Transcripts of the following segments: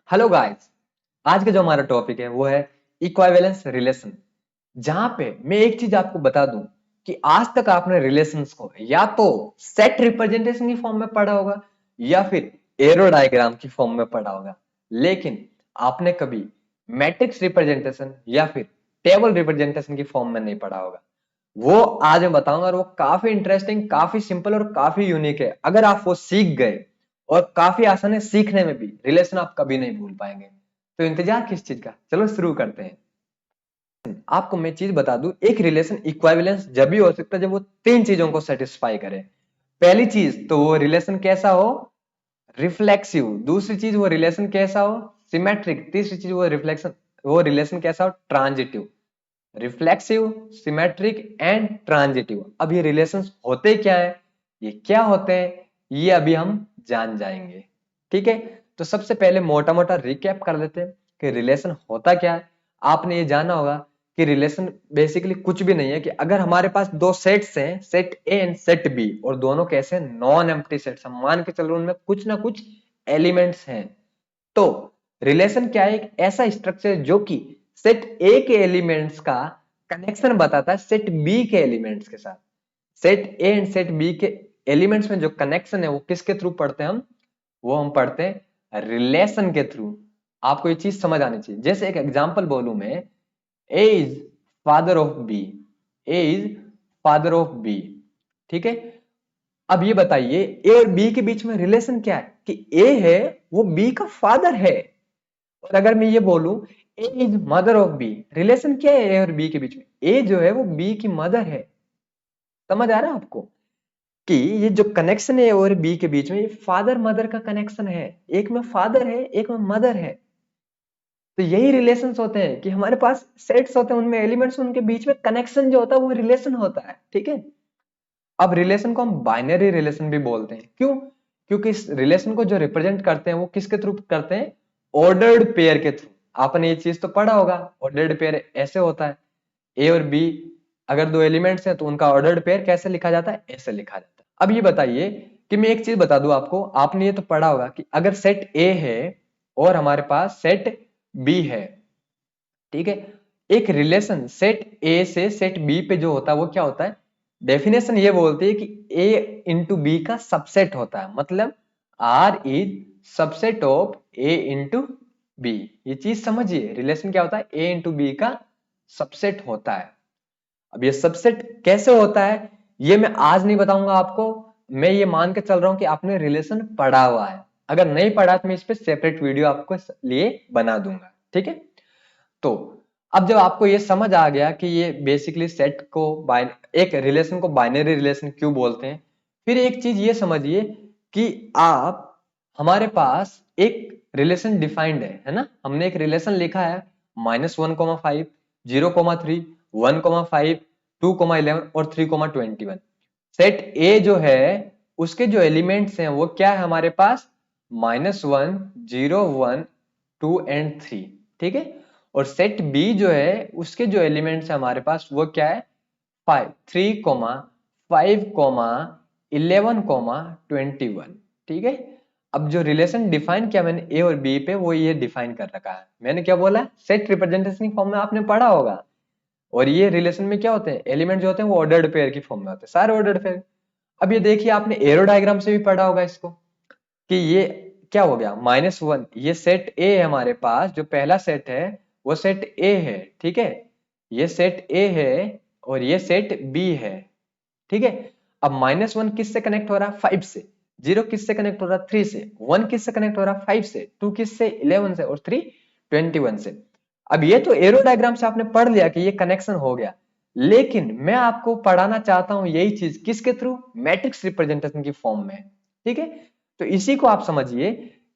Hello guys. आज का जो हमारा टॉपिक है वो है इक्विवेलेंस रिलेशन। जहां पे मैं एक चीज आपको बता दूं कि आज तक आपने रिलेशंस को या तो सेट रिप्रेजेंटेशन की फॉर्म में पढ़ा होगा या फिर एरो डायग्राम की फॉर्म में पढ़ा होगा, लेकिन आपने कभी मैट्रिक्स रिप्रेजेंटेशन या फिर टेबल रिप्रेजेंटेशन की फॉर्म में नहीं पढ़ा होगा। वो आज मैं बताऊंगा और वो काफी इंटरेस्टिंग, काफी सिंपल और काफी यूनिक है। अगर आप वो सीख गए और काफी आसान है सीखने में भी, रिलेशन आप कभी नहीं भूल पाएंगे। तो इंतजार किस चीज का, चलो शुरू करते हैं। आपको मैं चीज बता दूं, एक रिलेशन इक्विवेलेंस जब भी हो सकता है जब वो तीन चीजों को सेटिस्फाई करे। पहली चीज तो वो रिलेशन कैसा हो, रिफ्लेक्सिव। दूसरी चीज वो रिलेशन कैसा हो, सिमेट्रिक। तीसरी चीज वो रिलेशन कैसा हो, transitive. Reflexive, symmetric and transitive. अब ये रिलेशंस होते क्या है, ये क्या होते हैं, ये अभी हम जान जाएंगे। ठीक है, तो सबसे पहले मोटा मोटा रिकैप कर लेते हैं कि रिलेशन होता क्या है। आपने ये जाना होगा कि रिलेशन बेसिकली कुछ भी नहीं है कि अगर हमारे पास दो सेट्स हैं, set A and set B, और दोनों कैसे नॉन एम्प्टी सेट्स, हम मान के चलो उनमें कुछ ना कुछ एलिमेंट्स हैं। तो रिलेशन क्या है, एक ऐसा स्ट्रक्चर जो कि सेट ए के एलिमेंट्स का कनेक्शन बताता है सेट बी के एलिमेंट्स के साथ। Set A and set B के एलिमेंट्स में जो कनेक्शन है वो किसके थ्रू पढ़ते हैं हम, वो हम पढ़ते हैं रिलेशन के थ्रू। आपको ये चीज समझ आनी चाहिए। जैसे एक एग्जांपल बोलूं मैं, A is father of B, A is father of B. ठीक है, अब ये बताइए ए और बी के बीच में रिलेशन क्या है कि ए है वो बी का फादर है। और अगर मैं ये बोलूं A is mother of B, relation क्या है ए और बी के बीच में, ए जो है वो बी की मदर है। समझ आ रहा है आपको कि ये जो कनेक्शन है ए और बी के बीच में, ये फादर मदर का कनेक्शन है। एक में फादर है, एक में मदर है। तो यही रिलेशंस होते हैं कि हमारे पास सेट्स होते हैं, उनमें एलिमेंट्स, उनके बीच में कनेक्शन जो होता है वो रिलेशन होता है। ठीक है, अब रिलेशन को हम बाइनरी रिलेशन भी बोलते हैं। क्यों? क्योंकि इस रिलेशन को जो रिप्रेजेंट करते हैं वो किसके थ्रू करते हैं, ऑर्डर्ड पेयर के थ्रू। आपने ये चीज तो पढ़ा होगा, ऑर्डर्ड पेयर ऐसे होता है, ए और बी अगर दो एलिमेंट्स हैं तो उनका ऑर्डर्ड पेयर कैसे लिखा जाता है, ऐसे लिखा जाता है। अब ये बताइए कि मैं एक चीज बता दूं आपको, आपने ये तो पढ़ा होगा कि अगर सेट ए है और हमारे पास सेट बी है, ठीक है, एक रिलेशन सेट ए से सेट बी पे जो होता है वो क्या होता है, डेफिनेशन ये बोलती है कि ए इंटू बी का सबसेट होता है। मतलब R is subset of A into B. ये चीज समझिए, रिलेशन क्या होता है, ए इंटू बी का सबसेट होता है। अब ये सबसेट कैसे होता है ये मैं आज नहीं बताऊंगा आपको। मैं ये मान के चल रहा हूं कि आपने रिलेशन पढ़ा हुआ है। अगर नहीं पढ़ा तो मैं इस पे सेपरेट वीडियो आपको लिए बना दूंगा। ठीक है, तो अब जब आपको ये समझ आ गया कि ये बेसिकली सेट को एक रिलेशन को बाइनरी रिलेशन क्यों बोलते हैं, फिर एक चीज ये समझिए कि आप, हमारे पास एक रिलेशन डिफाइंड है ना, हमने एक रिलेशन लिखा है -1,5, 0,3, 1,5, 2,11 और 3,21। सेट ए जो है उसके जो एलिमेंट्स हैं वो क्या है हमारे पास, -1, 0, 1, 2 एंड 3। ठीक है, और सेट बी जो है उसके जो एलिमेंट्स है हमारे पास वो क्या है, 5, 3, 5, 11, 21। ठीक है, अब जो रिलेशन डिफाइन किया मैंने ए और बी पे, वो ये डिफाइन कर रखा है। मैंने क्या बोला, सेट रिप्रेजेंटेशन फॉर्म में आपने पढ़ा होगा। और ये रिलेशन में क्या होते हैं, एलिमेंट जो होते हैं वो ऑर्डर्ड पेयर की फॉर्म में होते हैं, सारे ऑर्डर्ड पेयर। अब ये देखिए आपने एरो डायग्राम से भी पढ़ा होगा इसको कि ये क्या हो गया, -1, ये सेट ए है हमारे पास, जो पहला सेट है वो सेट ए है। ठीक है, ये सेट ए है और ये सेट बी है। ठीक है, अब -1 किससे कनेक्ट हो रहा है, 5 से। 0 किससे कनेक्ट हो रहा है, 3 से। 1 किससे कनेक्ट हो रहा है, 5 से। 2 किससे, 11 से। और 3 21 से। अब ये तो एरो डायग्राम से आपने पढ़ लिया कि ये कनेक्शन हो गया, लेकिन मैं आपको पढ़ाना चाहता हूं यही चीज किसके थ्रू, मैट्रिक्स रिप्रेजेंटेशन की फॉर्म में। ठीक है, तो इसी को आप समझिए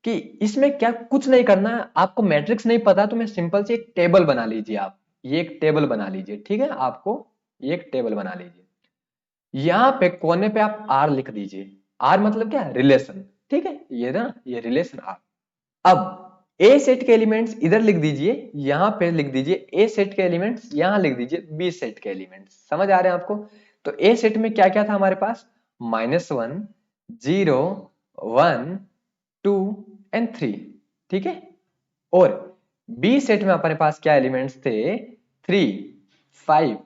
कि इसमें क्या कुछ नहीं करना है। आपको मैट्रिक्स नहीं पता तो मैं सिंपल से एक टेबल बना लीजिए। आप ये एक टेबल बना लीजिए। ठीक है, आपको ये एक टेबल बना लीजिए। यहाँ पे कोने पे आप आर लिख दीजिए। आर मतलब क्या, रिलेशन। ठीक है, ये ना, ये रिलेशन आर। अब ए सेट के एलिमेंट्स इधर लिख दीजिए, यहां पे लिख दीजिए ए सेट के एलिमेंट्स, यहां लिख दीजिए बी सेट के एलिमेंट्स। समझ आ रहे हैं आपको? तो ए सेट में क्या क्या था हमारे पास, -1, 0, 1, 2 एंड 3। ठीक है, और बी सेट में अपने पास क्या एलिमेंट्स थे, 3, 5,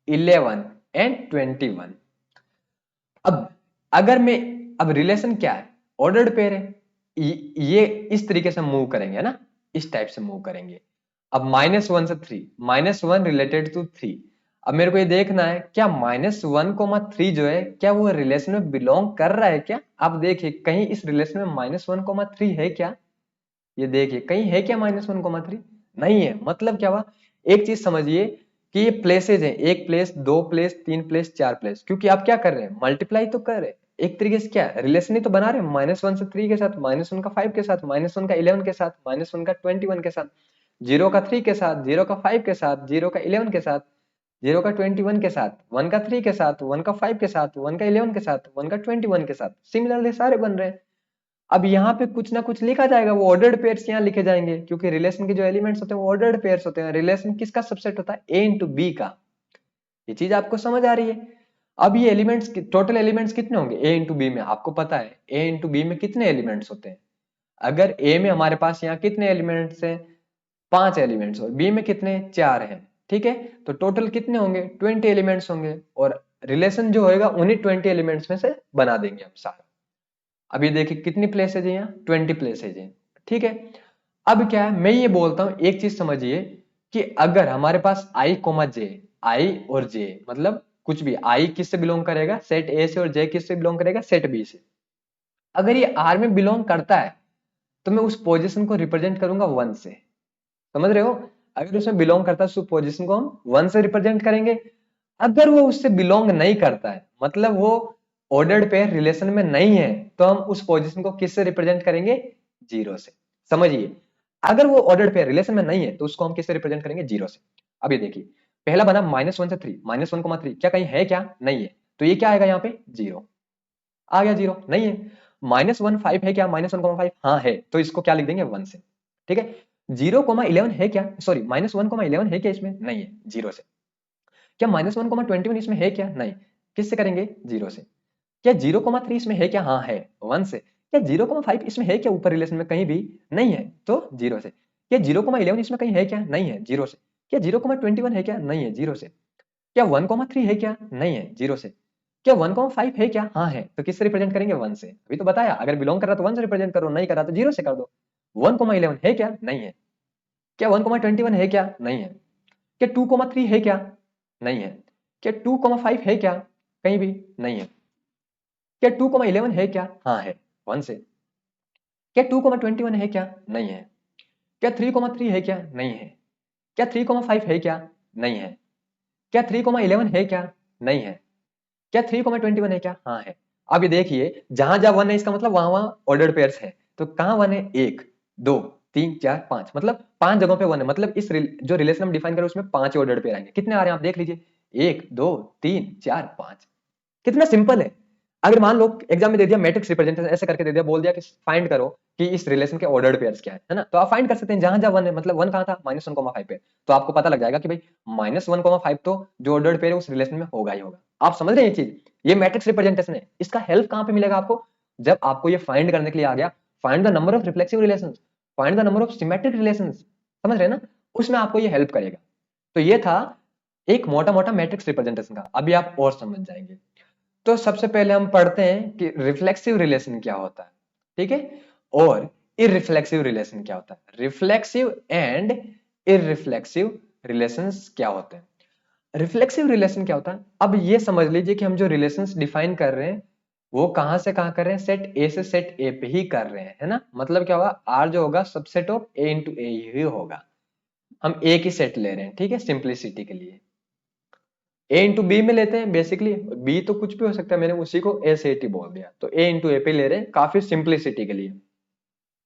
11 एंड 21। अब अगर मैं, अब रिलेशन क्या है, ऑर्डर्ड पेयर है, ये इस तरीके से मूव करेंगे, है ना, इस टाइप से मूव करेंगे। अब -1 से 3, -1 रिलेटेड टू 3। अब मेरे को ये देखना है क्या -1, 3 जो है क्या वो रिलेशन में बिलोंग कर रहा है क्या। आप देखिए कहीं इस रिलेशन में -1, 3 है क्या, ये देखिए कहीं है क्या -1, 3 नहीं है। मतलब क्या हुआ, एक चीज समझिए कि ये प्लेसेज हैं, एक प्लेस, दो प्लेस, तीन प्लेस, चार प्लेस, क्योंकि आप क्या कर रहे हैं, मल्टीप्लाई तो कर रहे हैं, एक तरीके से क्या रिलेशन ही तो बना रहे हैं, -1 से 3 के साथ, -1 का 5 के साथ, -1 का 11 के साथ, -1 का 21 के साथ, 0 का 3 के साथ, 0 का 5 के साथ, 0 का 11 के साथ, 0 का 21 के साथ, 1 का 3 के साथ, 1 का 5 के साथ, 1 का 11 के साथ, 1 का 21 के साथ, सिमिलरली सारे बन रहे हैं। अब यहाँ पे कुछ ना कुछ लिखा जाएगा, वो ऑर्डर्ड पेयर्स यहाँ लिखे जाएंगे, क्योंकि रिलेशन के जो एलिमेंट्स होते हैं वो ऑर्डर्ड पेयर्स होते हैं। रिलेशन किसका सबसेट होता है, ए इंटू बी का। ये चीज आपको समझ आ रही है। अब ये एलिमेंट्स, टोटल एलिमेंट्स कितने होंगे ए इंटू बी में, आपको पता है ए इंटू बी में कितने एलिमेंट्स होते हैं। अगर ए में हमारे पास यहाँ कितने एलिमेंट्स हैं, 5 एलिमेंट्स, और बी में कितने, 4 हैं, ठीक है। तो टोटल कितने होंगे, 20 एलिमेंट्स होंगे, और रिलेशन जो होगा उन्हीं 20 एलिमेंट्स में से बना देंगे हम सारा। अब ये देखिए कितनी प्लेसेज है, यहाँ 20 प्लेसेज है, ठीक है। अब क्या है, मैं ये बोलता हूं, एक चीज समझिए कि अगर हमारे पास आई कोमा जे, आई और जे मतलब कुछ भी, आई किससे बिलोंग करेगा, सेट ए से, और जे किससे बिलोंग करेगा, सेट बी से। अगर ये आर में बिलोंग करता है तो मैं उस पोजीशन को रिप्रेजेंट करूंगा 1 से, समझ रहे हो। अगर उसमें बिलोंग करता है तो उस पोजीशन को हम 1 से रिप्रेजेंट करेंगे। अगर वो उससे बिलोंग नहीं करता है, मतलब वो ऑर्डर्ड पेयर रिलेशन में नहीं है, तो हम उस पोजीशन को किससे रिप्रेजेंट करेंगे, 0 से। समझिए, अगर वो ऑर्डर्ड पेयर रिलेशन में नहीं है तो उसको हम किससे रिप्रेजेंट करेंगे, 0 से। अब ये देखिए पहला बना -1 से 3, -1, 3 क्या कहीं है क्या, नहीं है, तो ये क्या आएगा यहाँ पे, 0 आ गया, 0 नहीं है। -1, 5 है क्या, -1, 5 हाँ है, तो इसको क्या लिख देंगे, 1 से, ठीक है। 0, 11 है क्या, सॉरी -1, 11 है क्या इसमें, नहीं है, 0 से। क्या -1, 21 इसमें है क्या, नहीं, किससे करेंगे, 0 से। क्या 0, 3 इसमें है क्या, हाँ है, 1 से। क्या 0, 5 इसमें है क्या ऊपर रिलेशन में कहीं भी, नहीं है, तो 0 से। क्या 0, 11 इसमें कहीं है क्या, नहीं है, 0 से। क्या 0, 21 है क्या, नहीं है, 0 से। क्या 1, 3 है क्या, नहीं है, 0 से। क्या 1, 5 है क्या, हाँ है, तो किससे रिप्रेजेंट करेंगे, 1 से। अभी तो बताया, अगर बिलोंग कर रहा तो 1 से रिप्रेजेंट करो, नहीं कर रहा तो 0 से कर दो। 1, 11 है क्या, नहीं है। क्या 1, 21 है क्या, नहीं है। क्या 2, 3 है क्या, नहीं है। क्या 2, 5 है क्या, कहीं भी नहीं है। क्या 2, 11 है क्या, हाँ है, 1 से। क्या 2, 21 है क्या, नहीं है। क्या 3, 3 है क्या, नहीं है। क्या 3, 5 है क्या, नहीं है। क्या 3, 11 है क्या, नहीं है। क्या 3, 21 है क्या, हाँ है। अब ये देखिए जहां जहां 1 है इसका मतलब वहां वहां ऑर्डर्ड पेयर्स है, तो कहां 1 है, 1, 2, 3, 4, 5, मतलब 5 जगहों पे 1 है। मतलब इस जो रिलेशन हम डिफाइन करें उसमें 5 ऑर्डर्ड पेयर आएंगे। कितने आ रहे हैं आप देख लीजिए, 1, 2, 3, 4, 5। कितना सिंपल है। अगर मान लो एग्जाम में दे दिया मैट्रिक्स रिप्रेजेंटेशन ऐसे करके दे दिया, बोल दिया कि फाइंड करो कि इस रिलेशन के ऑर्डर्ड पेयर्स क्या है ना, तो आप फाइंड कर सकते हैं जहां जहां 1 है। मतलब 1 कहां था, -1, 5 पे, तो आपको पता लग जाएगा कि भाई -1, 5 तो जो ऑर्डर्ड पेयर है उस रिलेशन में होगा ही होगा। आप समझ रहे हैं ये चीज, ये मैट्रिक्स रिप्रेजेंटेशन है। इसका हेल्प कहां पे मिलेगा आपको, जब आपको ये फाइंड करने के लिए आ गया, find the number of reflexive relations, find the number of symmetric relations, समझ रहे हैं ना, उसमें आपको ये हेल्प करेगा। तो ये था एक मोटा मोटा मैट्रिक्स रिप्रेजेंटेशन का। अभी आप और समझ जाएंगे। तो सबसे पहले हम पढ़ते हैं कि रिफ्लेक्सिव रिलेशन क्या होता है, ठीक है, और इररिफ्लेक्सिव रिलेशन क्या होता है। रिफ्लेक्सिव एंड इररिफ्लेक्सिव रिलेशंस क्या होते हैं। रिफ्लेक्सिव रिलेशन क्या होता है, अब ये समझ लीजिए कि हम जो रिलेशंस डिफाइन कर रहे हैं वो कहां से कहां कर रहे हैं, सेट ए से सेट ए पे ही कर रहे हैं, है ना। मतलब क्या होगा, आर जो होगा सबसेट ऑफ ए इंटू ए ही होगा। हम ए की सेट ले रहे हैं, ठीक है, सिंप्लिसिटी के लिए। ए इंटू बी में लेते हैं बेसिकली, बी तो कुछ भी हो सकता है, मैंने उसी को ए से टी बोल दिया, तो ए इंटू ए पे ले रहे हैं काफी सिंप्लिसिटी के लिए।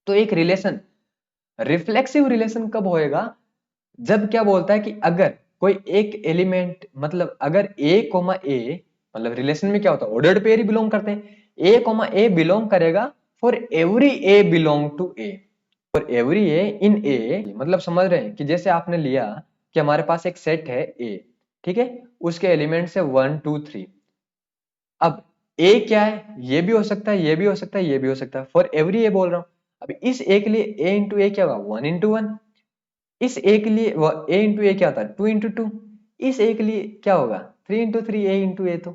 तो एक रिलेशन, रिफ्लेक्सिव रिलेशन कब होएगा, जब क्या बोलता है कि अगर कोई एक एलिमेंट, मतलब अगर ए कोमा ए, मतलब रिलेशन में क्या होता है, ऑर्डर्ड पेयर ही बिलोंग करते हैं, ए कोमा ए बिलोंग करेगा for every A belong to A, for every A in A. मतलब समझ रहे हैं कि जैसे आपने लिया कि हमारे पास एक सेट है ए, ठीक है, उसके एलिमेंट्स है 1, 2, 3। अब ए क्या है, ये भी हो सकता है, ये भी हो सकता है, ये भी हो सकता है, फॉर एवरी ए बोल रहा हूं। अब इस ए के लिए ए इंटू ए क्या होगा, 1 इंटू 1। इस ए के लिए ए इंटू ए क्या होता है, 2 इंटू 2। इस ए के लिए क्या होगा, 3 इंटू 3, ए इंटू ए। तो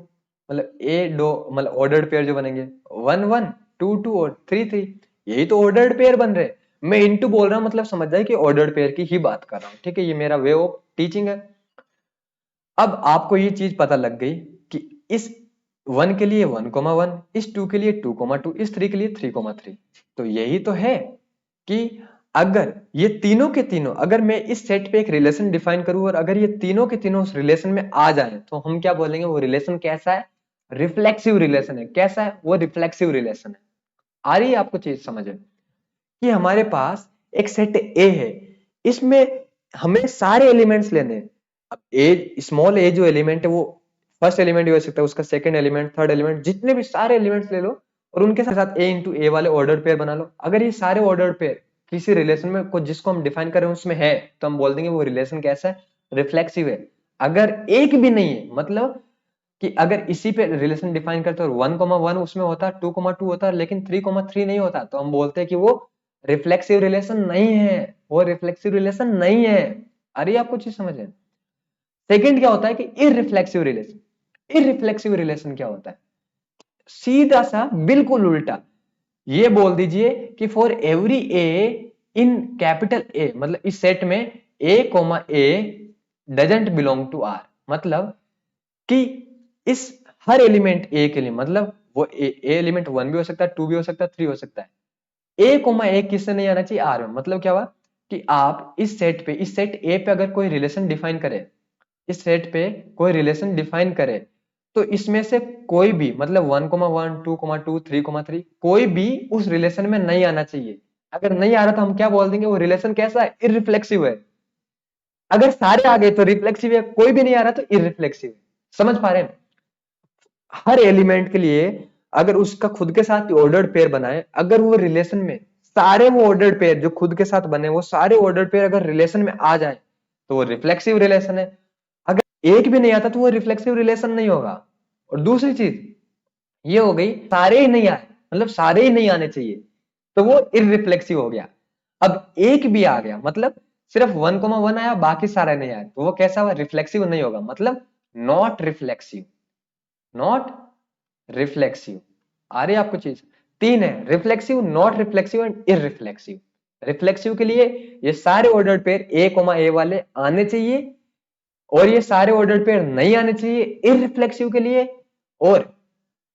मतलब ए दो मतलब ऑर्डर्ड पेयर जो बनेंगे 1 1 2 2 और 3 3, यही तो ऑर्डर्ड पेयर बन रहे। मैं इंटू बोल रहा हूं मतलब समझ जाए कि ऑर्डर्ड पेयर की ही बात कर रहा हूं, ठीक है, ये मेरा वे ऑफ टीचिंग है। अब आपको ये चीज पता लग गई कि इस 1 के लिए 1 1, इस 2 के लिए 2 2, इस 3 के लिए 3 3। तो यही तो है कि अगर ये तीनों के तीनों, अगर मैं इस सेट पे एक रिलेशन डिफाइन करूं और अगर ये तीनों के तीनों उस रिलेशन में आ जाए तो हम क्या बोलेंगे, वो रिलेशन कैसा है, रिफ्लेक्सिव रिलेशन है। कैसा है वो, रिफ्लेक्सिव रिलेशन है। आ रही है आपको चीज समझ में कि हमारे पास एक सेट ए है, इसमें हमें सारे एलिमेंट्स लेने हैं। अब ए स्मॉल ए जो एलिमेंट है वो फर्स्ट एलिमेंट भी हो सकता है, उसका सेकंड एलिमेंट, थर्ड एलिमेंट, जितने भी सारे एलिमेंट्स ले लो और उनके साथ ए इंटू ए वाले ऑर्डर पेयर बना लो। अगर ये सारे ऑर्डर पेयर किसी रिलेशन में को जिसको हम डिफाइन करें उसमें है तो हम बोल देंगे वो रिलेशन कैसा है, रिफ्लेक्सिव है। अगर एक भी नहीं है मतलब कि अगर इसी पे रिलेशन डिफाइन करते हो 1 1 उसमें होता, 2 2 होता लेकिन 3 3 नहीं होता, तो हम बोलते हैं कि वो रिफ्लेक्सिव रिलेशन नहीं है, वो रिफ्लेक्सिव रिलेशन नहीं है। अरे आपको चीज समझ है। सेकंड क्या होता है कि इररिफ्लेक्सिव रिलेशन। इररिफ्लेक्सिव रिलेशन क्या होता है, सीधा सा बिल्कुल उल्टा। ये बोल दीजिए कि for every A in capital A, मतलब इस सेट में A comma A doesn't belong to R, मतलब कि इस हर एलिमेंट ए के लिए, मतलब वो ए एलिमेंट 1 भी हो सकता है, 2 भी हो सकता है, 3 हो सकता है, ए कोमा ए किससे नहीं आना चाहिए, आर में। मतलब क्या हुआ कि आप इस सेट पे, इस सेट ए पे अगर कोई रिलेशन डिफाइन करे, इस सेट पे कोई रिलेशन डिफाइन करे तो इसमें से कोई भी मतलब 1 1 2 3 कोई भी उस रिलेशन में नहीं आना चाहिए। अगर नहीं आ रहा तो हम क्या बोल देंगे, वो रिलेशन कैसा है, इररिफ्लेक्सिव है। अगर सारे आ गए तो रिफ्लेक्सिव है, कोई भी नहीं आ रहा तो इररिफ्लेक्सिव है। समझ पा रहे हैं। हर एलिमेंट के लिए अगर उसका खुद के साथ ऑर्डर्ड पेयर बनाए, अगर वो रिलेशन में सारे वो ऑर्डर्ड पेयर जो खुद के साथ बने वो सारे ऑर्डर्ड पेयर अगर रिलेशन में आ जाए तो वो रिफ्लेक्सिव रिलेशन है। अगर एक भी नहीं आता तो वो रिफ्लेक्सिव रिलेशन नहीं होगा। और दूसरी चीज ये हो गई, सारे ही नहीं आए मतलब सारे ही नहीं आने चाहिए तो वो इररिफ्लेक्सिव हो गया। अब एक भी आ गया मतलब सिर्फ 1 1 आया बाकी सारे नहीं आए तो वो कैसा हुआ, रिफ्लेक्सिव नहीं होगा, मतलब नॉट रिफ्लेक्सिव। Not reflexive. आ रही है आपको चीज। तीन है, reflexive, not reflexive and irreflexive. Reflexive के लिए ये सारे ordered pair A comma A वाले आने चाहिए और ये सारे ऑर्डर्ड पेयर नहीं आने चाहिए इररिफ्लेक्सिव के लिए। और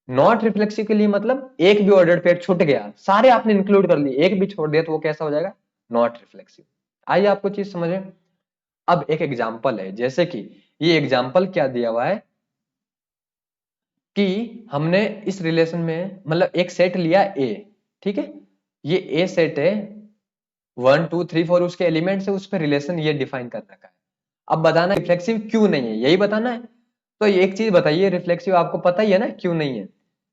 नॉट रिफ्लेक्सिव के लिए मतलब एक भी ऑर्डर्ड पेयर छूट गया, सारे आपने इंक्लूड कर लिए, एक भी छोड़ दिया तो वो कैसा हो जाएगा, नॉट रिफ्लेक्सिव। आइए आपको चीज समझे। अब एक एग्जांपल है, जैसे कि ये एग्जांपल क्या दिया हुआ है कि हमने इस रिलेशन में मतलब एक सेट लिया ए, ठीक है, ये ए सेट है 1 2 3 4 उसके एलिमेंट से उस पर रिलेशन ये डिफाइन कर रखा है। अब बताना रिफ्लेक्सिव क्यों नहीं है, यही बताना है। तो एक चीज बताइए, रिफ्लेक्सिव आपको पता ही है ना क्यों नहीं है।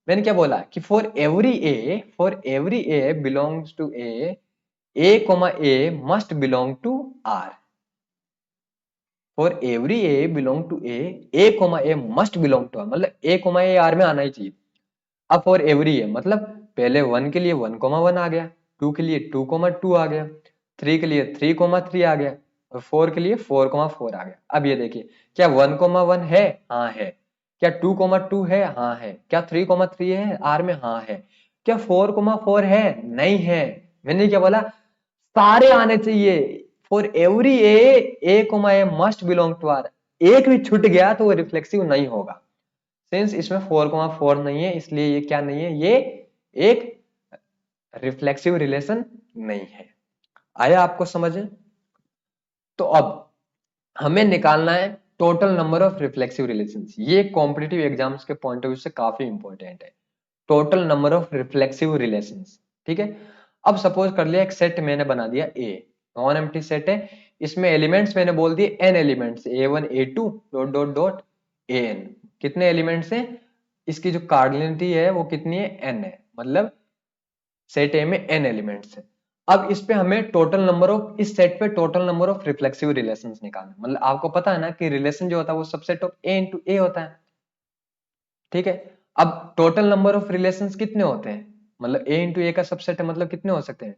मैंने क्या बोला कि for every a belongs to A comma a must belong to R. For every A belong to A comma a must belong to R, मतलब ए कोमा ए आर में आना ही चाहिए। अब फॉर एवरी ए मतलब पहले 1 के लिए 1 1 आ गया, 2 के लिए 2 2 आ गया, 3 के लिए 3 3 आ गया और 4 के लिए 4 4 आ गया। अब ये देखिए, क्या 1 1 है, हाँ है। क्या 2 2 है, हाँ है। क्या 3 3 है आर में, हाँ है। क्या 4 4 है, नहीं है। मैंने क्या बोला, सारे आने चाहिए। For every a comma a must belong to R. एक भी छूट गया तो वो रिफ्लेक्सिव नहीं होगा। सिंस इसमें 4 4 नहीं है इसलिए ये क्या नहीं है, ये एक रिफ्लेक्सिव रिलेशन नहीं है। आया आपको समझ। तो अब हमें निकालना है total number of reflexive relations. ये कॉम्पिटिटिव एग्जाम्स के पॉइंट ऑफ व्यू से काफी इंपॉर्टेंट है, total number of reflexive relations. ठीक है, अब सपोज कर लिया एक सेट मैंने बना दिया ए, नॉन एम्प्टी सेट है, इसमें एलिमेंट्स मैंने बोल दिए n elements, A1 A2 dot dot dot AN। कितने एलिमेंट्स हैं, इसकी जो कार्डिनलिटी है वो कितनी है, n है, मतलब सेट ए में n एलिमेंट्स है। अब इस पे हमें टोटल नंबर ऑफ, इस सेट पे total number of reflexive relations निकालना, मतलब आपको पता है ना कि रिलेशन जो होता है वो subset of A into A होता है। ठीक है, अब टोटल नंबर ऑफ रिलेशंस कितने होते हैं, मतलब A इंटू A का सबसेट है मतलब कितने हो सकते हैं,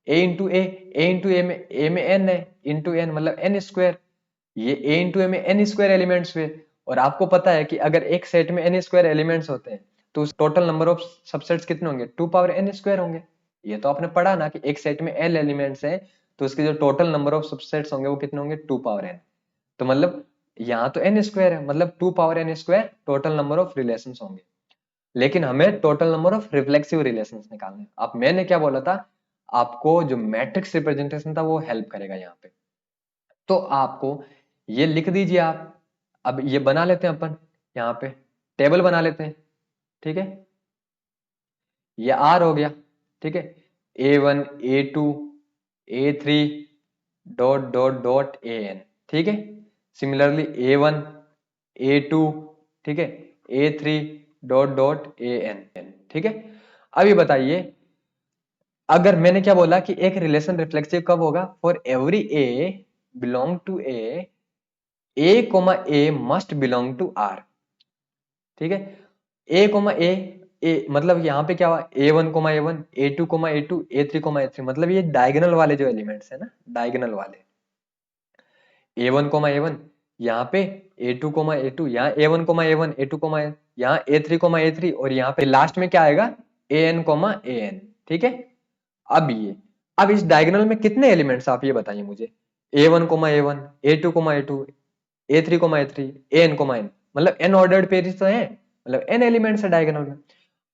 ए इंटू ए में एन है, इंटू एन मतलब एन स्क्वायर, ये ए इंटू ए में एन स्क्वायर एलिमेंट्स हुए। और आपको पता है कि अगर एक सेट में एन स्क्वायर एलिमेंट्स होते हैं तो उस टोटल नंबर ऑफ सबसेट्स कितने होंगे, 2 पावर एन स्क्वायर होंगे। ये तो आपने पढ़ा ना कि एक सेट में एल एलिमेंट्स हैं तो उसके जो टोटल नंबर ऑफ सबसेट्स होंगे वो कितने होंगे, 2 पावर एन। तो मतलब यहाँ तो एन स्क्वायर है, मतलब 2 power n square total number of relations होंगे। लेकिन हमें total number of reflexive relations निकालने हैं। अब मैंने क्या बोला था, आपको जो मैट्रिक्स रिप्रेजेंटेशन था वो हेल्प करेगा यहाँ पे। तो आपको ये लिख दीजिए आप। अब ये बना लेते हैं अपन, यहाँ पे टेबल बना लेते हैं, ठीक है। ये आर हो गया, ठीक है। A1 A2 A3 dot dot dot N, ठीक है। सिमिलरली A1 A2, ठीक है, A3 डॉट डॉट एन, ठीक है। अब ये बताइए, अगर मैंने क्या बोला कि एक रिलेशन रिफ्लेक्सिव कब होगा, for every A belong to A comma a must belong to R, ठीक है। ए कोमा ए मतलब यहाँ पे क्या हुआ, A1 comma A1 A2 comma A2 A3 comma A3, मतलब ये डायगोनल वाले जो एलिमेंट्स है ना, डायगोनल वाले A1 कोमा A1 यहाँ पे A2 कोमा A2, यहाँ A1 comma A1 A2 coma यहाँ A3 कोमा A3, और यहाँ पे लास्ट में क्या आएगा AN कोमा AN, ठीक है। अब ये, अब इस डायगोनल में कितने एलिमेंट्स आप ये बताइए मुझे, A1 comma A1 A2 comma A2 A3 comma A3 AN comma N, मतलब n ऑर्डर्ड पेयर्स तो है, मतलब n एलिमेंट्स है डायगोनल में।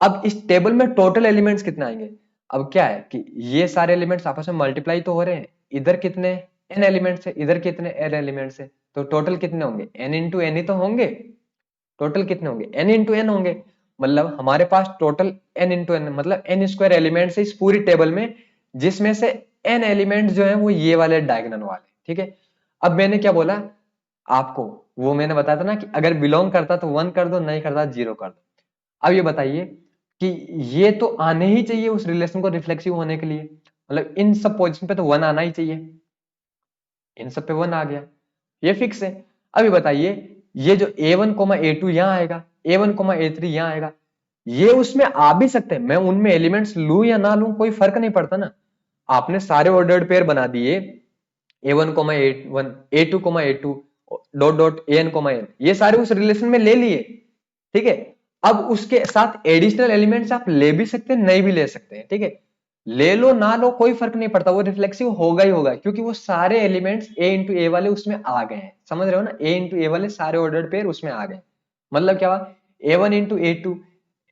अब इस टेबल में टोटल एलिमेंट्स कितने आएंगे, अब क्या है कि ये सारे एलिमेंट्स आपस में मल्टीप्लाई तो हो रहे हैं, इधर कितने n एलिमेंट्स है, इधर कितने n एलिमेंट्स है, तो टोटल कितने होंगे n इंटू एन ही तो होंगे। टोटल कितने होंगे n इंटू एन होंगे, मतलब हमारे पास टोटल n इंटू एन मतलब n स्क्वायर एलिमेंट्स है इस पूरी टेबल में, जिसमें से n एलिमेंट्स जो है वो ये वाले डायगोनल वाले, ठीक है। अब मैंने क्या बोला आपको, वो मैंने बताया था ना कि अगर बिलोंग करता तो 1 कर दो, नहीं करता 0 कर दो। अब ये बताइए कि ये तो आने ही चाहिए उस रिलेशन को रिफ्लेक्सिव होने के लिए, मतलब इन सब पोजीशन पे तो 1 आना ही चाहिए, इन सब पे 1 आ गया, ये फिक्स है। अभी बताइए, ये जो A1 कोमा A2 यहाँ आएगा, A1 कोमा A3 यहाँ आएगा, ये उसमें आ भी सकते हैं, मैं उनमें एलिमेंट्स लूं या ना लूं कोई फर्क नहीं पड़ता ना। आपने सारे ऑर्डर्ड पेयर बना दिए, A1 comma A1 A2 comma A2 dot dot AN comma N, ये सारे उस रिलेशन में ले लिए, ठीक है। अब उसके साथ एडिशनल एलिमेंट्स आप ले भी सकते हैं, नहीं भी ले सकते हैं, ठीक है। ले लो ना लो कोई फर्क नहीं पड़ता, वो रिफ्लेक्सिव होगा ही होगा, क्योंकि वो सारे एलिमेंट्स ए इंटू ए वाले उसमें आ गए हैं, समझ रहे हो ना, ए इंटू ए वाले सारे ऑर्डर्ड पेयर उसमें आ गए। मतलब क्या हुआ, A1 into A2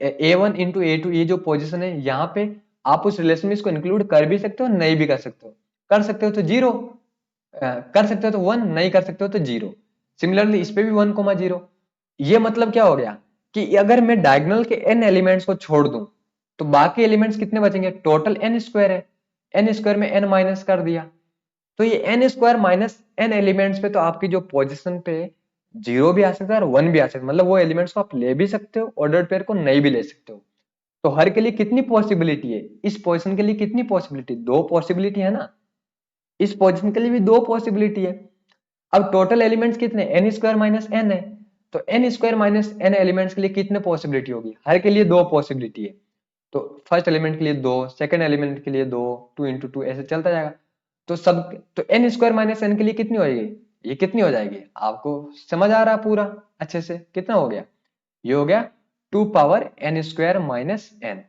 A1 into A2, ये जो पोजिशन है यहाँ पे आप उस रिलेशन में इसको इंक्लूड कर भी सकते हो, नहीं भी कर सकते हो। कर सकते हो तो 0, कर सकते हो तो 1, नहीं कर सकते हो तो 0। सिमिलरली इस पे भी 1 कोमा 0। ये मतलब क्या हो गया कि अगर मैं डायगोनल के n एलिमेंट्स को छोड़ दूं तो बाकी एलिमेंट्स कितने बचेंगे, टोटल n स्क्वायर है, n स्क्वायर में n माइनस कर दिया, तो ये n square minus n elements पे तो आपकी जो पोजीशन पे 0 भी आ सकता है और 1 भी आ सकता है, मतलब वो एलिमेंट्स को आप ले भी सकते हो, ऑर्डर्ड पेयर को नहीं भी ले सकते हो। तो हर के लिए कितनी पॉसिबिलिटी है, इस पोजीशन के लिए कितनी पॉसिबिलिटी, 2 पॉसिबिलिटी है ना, इस पोजीशन के लिए भी 2 पॉसिबिलिटी है। अब टोटल एलिमेंट्स कितने, एन स्क्वायर माइनस एन है, तो n square minus n elements के लिए कितने पॉसिबिलिटी होगी, हर के लिए 2 पॉसिबिलिटी है। तो फर्स्ट एलिमेंट के लिए 2, सेकंड एलिमेंट के लिए 2, 2 इंटू 2 ऐसे चलता जाएगा। तो सब, तो एन स्क्वायर माइनस एन के लिए कितनी होगी, ये कितनी हो जाएगी, आपको समझ आ रहा है पूरा अच्छे से, कितना हो गया, ये हो गया 2 power n square minus n,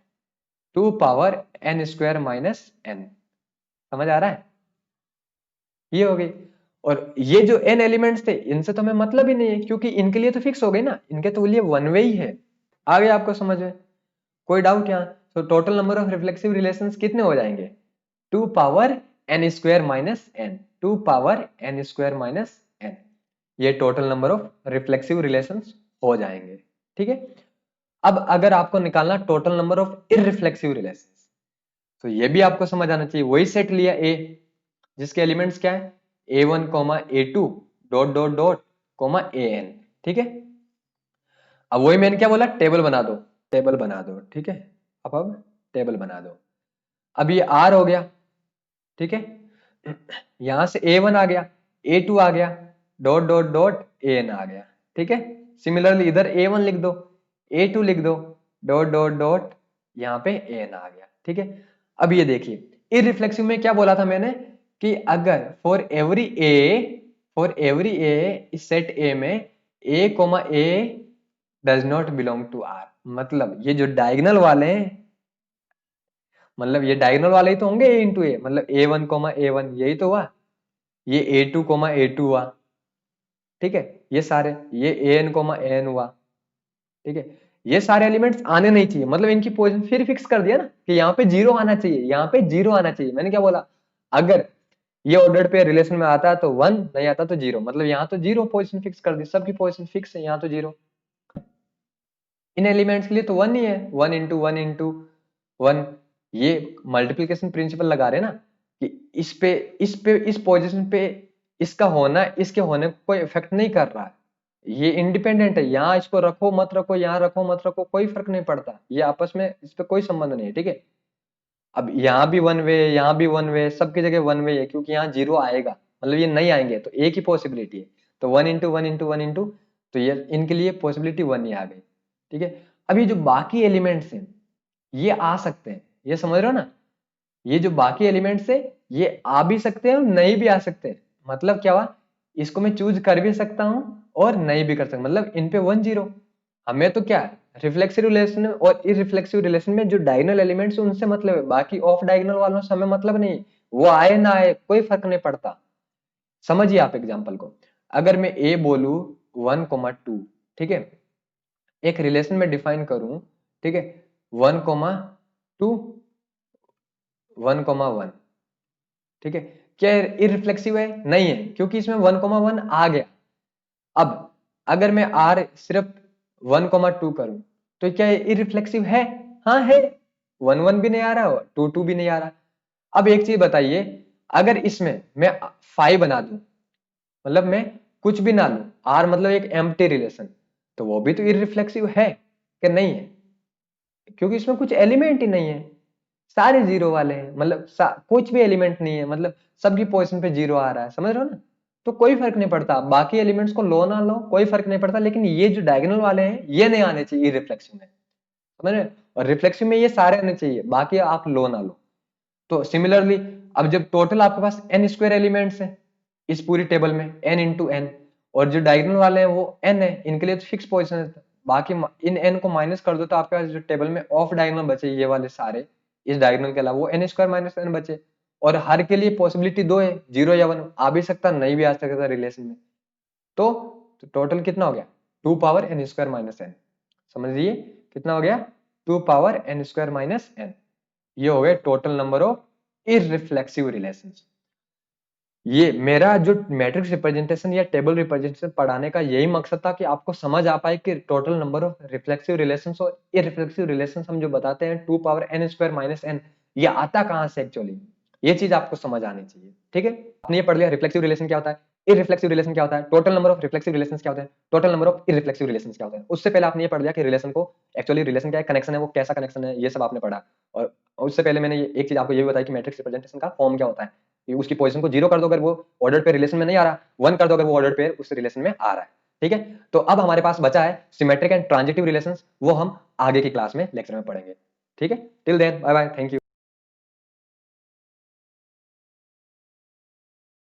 2 power n square minus n, समझ आ रहा है, ये हो गई। और ये जो n एलिमेंट्स थे इनसे तो हमें मतलब ही नहीं है, क्योंकि इनके लिए तो फिक्स हो गई ना, इनके तो लिए वन वे ही है। आ गया आपको समझ में, कोई डाउट यहाँ, तो total number of reflexive relations कितने हो जाएंगे, 2 power n square minus n, 2 power n square minus n, ये total number of reflexive relations हो जाएंगे, ठीक है। अब अगर आपको निकालना total number of irreflexive relations, तो ये भी आपको समझ आना चाहिए। वही सेट लिया A, जिसके एलिमेंट्स क्या है, A1 comma A2 dot dot dot comma AN, ठीक है। अब वही मैंने क्या बोला, टेबल बना दो, टेबल बना दो, ठीक है। अब टेबल बना दो। अब ये R हो गया, ठीक है, यहां से A1 आ गया, A2 आ गया, डॉट डॉट डॉट AN आ गया, ठीक है। सिमिलरली इधर A1 लिख दो, A2 लिख दो, डॉट डॉट डॉट यहाँ पे AN आ गया, ठीक है। अब ये देखिए, इररिफ्लेक्सिव में क्या बोला था मैंने कि अगर फॉर एवरी ए इस सेट ए में A comma A does not belong to R, मतलब ये जो डायगोनल वाले हैं, मतलब ये डायगोनल वाले ही तो होंगे ए इंटू ए, मतलब ए वन कोमा ए वन यही तो हुआ, ये ए टू कोमा ए टू हुआ, ठीक है, ये सारे ये A n comma A N हुआ, ठीक है, ये सारे एलिमेंट्स आने नहीं चाहिए, मतलब इनकी पोजीशन फिर फिक्स कर दिया ना कि यहाँ पे जीरो आना चाहिए, यहाँ पे जीरो आना चाहिए। मैंने क्या बोला, अगर ये ऑर्डर्ड पेयर रिलेशन में आता है तो वन, नहीं आता तो जीरो, मतलब यहाँ तो जीरो पोजीशन फिक्स कर दी, सबकी पोजीशन फिक्स है, यहाँ तो जीरो। इन एलिमेंट्स के लिए तो वन ही है, वन इंटू वन, ये मल्टीप्लीकेशन प्रिंसिपल लगा रहे हैं ना कि इस पोजीशन पे इसका होना इसके होने को कोई इफेक्ट नहीं कर रहा है, ये इंडिपेंडेंट है, यहाँ इसको रखो मत रखो, यहाँ रखो मत रखो, कोई फर्क नहीं पड़ता, ये आपस में इस पे कोई संबंध नहीं है, ठीक है। अब यहाँ भी वन वे, यहाँ भी वन वे, सबकी जगह वन वे है, क्योंकि यहाँ जीरो आएगा, मतलब ये नहीं आएंगे, तो एक ही पॉसिबिलिटी है, तो वन इंटू तो ये इनके लिए पॉसिबिलिटी वन ही आ गई, ठीक है। अब ये जो बाकी एलिमेंट्स हैं ये आ सकते हैं, ये समझ रहे हो ना, ये जो बाकी एलिमेंट्स है ये आ भी सकते हैं और नहीं भी आ सकते हैं, मतलब क्या हुआ, इसको मैं चूज कर भी सकता हूं और नहीं भी कर सकता, मतलब इन पे वन जीरो। हमें तो क्या रिफ्लेक्सिव रिलेशन और इररिफ्लेक्सिव रिलेशन में जो डायगोनल एलिमेंट्स उनसे मतलब है, बाकी ऑफ डायगोनल वालों से हमें मतलब नहीं, वो आए ना आए कोई फर्क नहीं पड़ता। समझिए आप एग्जांपल को, अगर मैं ए बोलू 1,2, ठीक है, एक रिलेशन में डिफाइन करूं, ठीक है, 1,2 1,1, ठीक है, क्या इररिफ्लेक्सिव है? नहीं है, क्योंकि इसमें 1,1 आ गया। अब अगर मैं आर सिर्फ 1,2 करूं तो क्या इररिफ्लेक्सिव है? हाँ है, 1,1 भी नहीं आ रहा, 2,2 भी नहीं आ रहा। अब एक चीज बताइए, अगर इसमें मैं 5 बना दूं, मतलब मैं कुछ भी ना लूं, आर मतलब एक एम्प्टी रिलेशन, तो वो भी तो इररिफ्लेक्सिव है कि नहीं है? क्योंकि इसमें कुछ एलिमेंट ही नहीं है, सारे जीरो वाले हैं, मतलब कुछ भी एलिमेंट नहीं है, मतलब सबकी पोजीशन पे जीरो आ रहा है, समझ रहे हो ना, तो कोई फर्क नहीं पड़ता, बाकी एलिमेंट्स को लो ना लो कोई फर्क नहीं पड़ता, लेकिन ये जो डायगोनल वाले हैं ये नहीं आने चाहिए रिफ्लेक्सिव में, समझ रहे हो? और रिफ्लेक्सिव में ये सारे आने चाहिए, बाकी आप लो ना लो। तो सिमिलरली अब जब टोटल आपके पास एन स्क्वायर एलिमेंट्स है इस पूरी टेबल में, एन इंटू एन, और जो डायगोनल वाले हैं वो एन है, इनके लिए तो फिक्स पोजीशन है, बाकी इन एन को माइनस कर दो तो आपके पास जो टेबल में ऑफ डायगोनल बचे ये वाले सारे, इस डायगोनल के अलावा वो एन स्क्वायर माइनस एन बचे, और हर के लिए पॉसिबिलिटी दो है, जीरो या वन, आ भी सकता नहीं भी आ सकता रिलेशन में, तो टोटल कितना हो गया, 2 power n square minus n, समझिए कितना हो गया, 2 power n square minus n, ये हो गए total number of irreflexive relations. ये मेरा जो मैट्रिक्स रिप्रेजेंटेशन या टेबल रिप्रेजेंटेशन पढ़ाने का यही मकसद था कि आपको समझ आ पाए कि total number of reflexive relations और इररिफ्लेक्सिव रिलेशंस हम जो बताते हैं 2 power n square minus n, ये आता कहां से एक्चुअली, ये चीज आपको समझ आनी चाहिए, ठीक है। आपने ये पढ़ लिया रिफ्लेक्सिव रिलेशन क्या होता है, इररिफ्लेक्सिव रिलेशन क्या होता है, total number of reflexive relations क्या होते हैं, total number of irreflexive relations क्या होते हैं। उससे पहले आपने ये पढ़ लिया कि रिलेशन को एक्चुअली रिलेशन क्या है, कनेक्शन है वो कैसा कनेक्शन है, ये सब आपने पढ़ा। और उससे पहले मैंने एक चीज आपको ये भी बताई कि मैट्रिक्स रिप्रेजेंटेशन का फॉर्म क्या होता है, कि उसकी पोजीशन को जीरो कर दो अगर वो ऑर्डर पे रिलेशन में नहीं आ रहा, वन कर दो अगर वो ऑर्डर पे उस रिलेशन में आ रहा है, ठीक है। तो अब हमारे पास बचा है सिमेट्रिक एंड ट्रांजिटिव रिलेशंस, वो हम आगे की क्लास में लेक्चर में पढ़ेंगे, ठीक है। Till then bye bye, thank you.